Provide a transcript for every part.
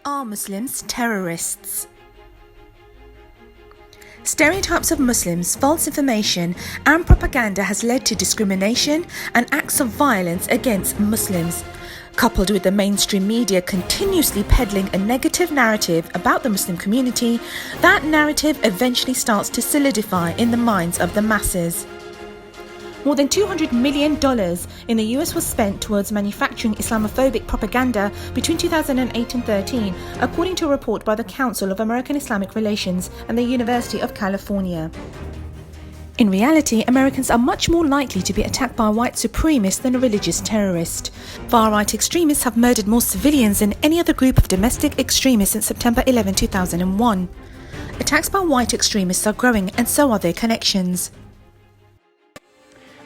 Are Muslims terrorists? Stereotypes of Muslims, false information and propaganda has led to discrimination and acts of violence against Muslims. Coupled with the mainstream media continuously peddling a negative narrative about the Muslim community, that narrative eventually starts to solidify in the minds of the masses. More than $200 million in the US was spent towards manufacturing Islamophobic propaganda between 2008 and 2013, according to a report by the Council of American Islamic Relations and the University of California. In reality, Americans are much more likely to be attacked by a white supremacist than a religious terrorist. Far-right extremists have murdered more civilians than any other group of domestic extremists since September 11, 2001. Attacks by white extremists are growing, and so are their connections.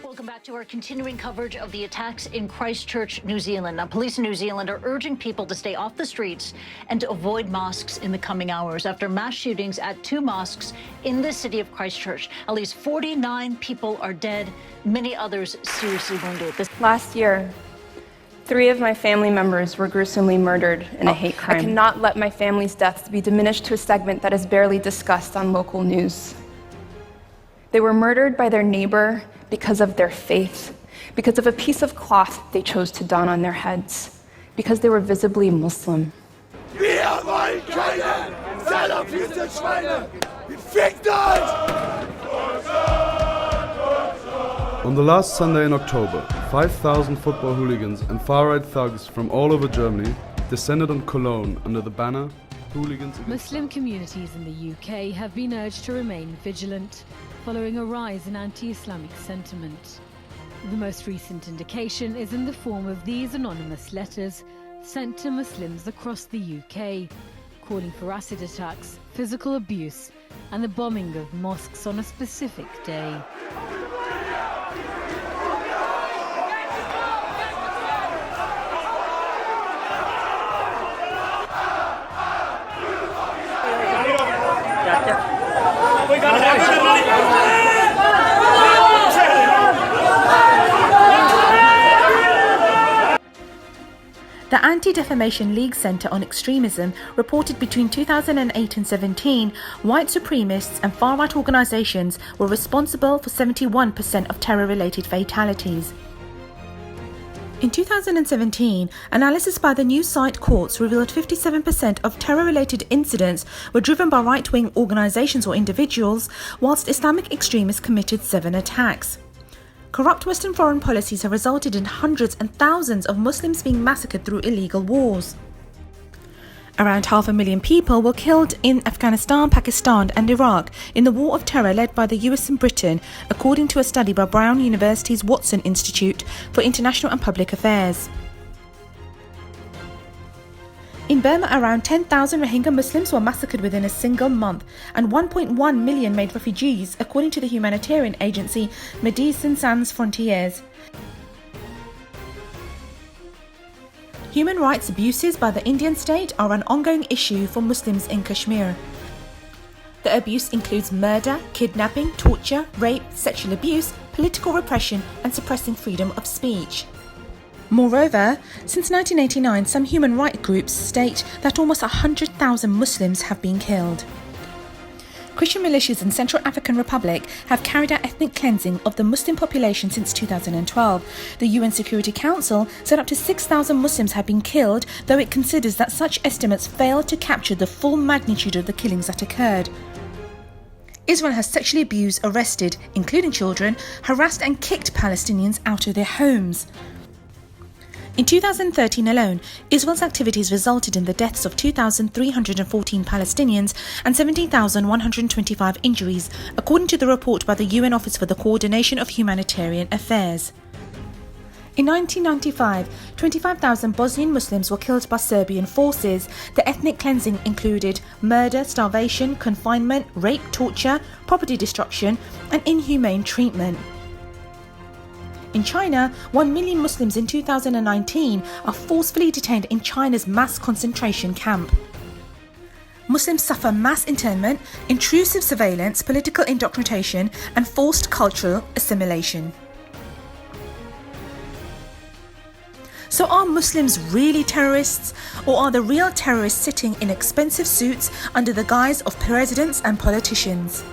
Welcome back to our continuing coverage of the attacks in Christchurch, New Zealand. Now, police in New Zealand are urging people to stay off the streets and to avoid mosques in the coming hours after mass shootings at two mosques in the city of Christchurch. At least 49 people are dead, many others seriously wounded. Last year, 3 of my family members were gruesomely murdered in a hate crime. I cannot let my family's deaths be diminished to a segment that is barely discussed on local news. They were murdered by their neighbor because of their faith, because of a piece of cloth they chose to don on their heads, because they were visibly Muslim. Wir wollen keine salafisten Schweine! Fickt euch! On the last Sunday in October, 5,000 football hooligans and far-right thugs from all over Germany descended on Cologne under the banner Hooligans Against Muslim communities in the UK have been urged to remain vigilant following a rise in anti-Islamic sentiment. The most recent indication is in the form of these anonymous letters sent to Muslims across the UK, calling for acid attacks, physical abuse, and the bombing of mosques on a specific day. The Anti-Defamation League Centre on Extremism reported between 2008 and 2017, white supremacists and far-right organisations were responsible for 71% of terror-related fatalities. In 2017, analysis by the news site Courts revealed 57% of terror-related incidents were driven by right-wing organisations or individuals, whilst Islamic extremists committed 7 attacks. Corrupt Western foreign policies have resulted in hundreds and thousands of Muslims being massacred through illegal wars. Around 500,000 people were killed in Afghanistan, Pakistan and Iraq in the war of terror led by the US and Britain, according to a study by Brown University's Watson Institute for International and Public Affairs. In Burma, around 10,000 Rohingya Muslims were massacred within a single month, and 1.1 million made refugees, according to the humanitarian agency Médecins Sans Frontières. Human rights abuses by the Indian state are an ongoing issue for Muslims in Kashmir. The abuse includes murder, kidnapping, torture, rape, sexual abuse, political repression, and suppressing freedom of speech. Moreover, since 1989, some human rights groups state that almost 100,000 Muslims have been killed. Christian militias in Central African Republic have carried out ethnic cleansing of the Muslim population since 2012. The UN Security Council said up to 6,000 Muslims have been killed, though it considers that such estimates fail to capture the full magnitude of the killings that occurred. Israel has sexually abused, arrested, including children, harassed and kicked Palestinians out of their homes. In 2013 alone, Israel's activities resulted in the deaths of 2,314 Palestinians and 17,125 injuries, according to the report by the UN Office for the Coordination of Humanitarian Affairs. In 1995, 25,000 Bosnian Muslims were killed by Serbian forces. The ethnic cleansing included murder, starvation, confinement, rape, torture, property destruction, and inhumane treatment. In China, 1 million Muslims in 2019 are forcefully detained in China's mass concentration camp. Muslims suffer mass internment, intrusive surveillance, political indoctrination, and forced cultural assimilation. So are Muslims really terrorists, or are the real terrorists sitting in expensive suits under the guise of presidents and politicians?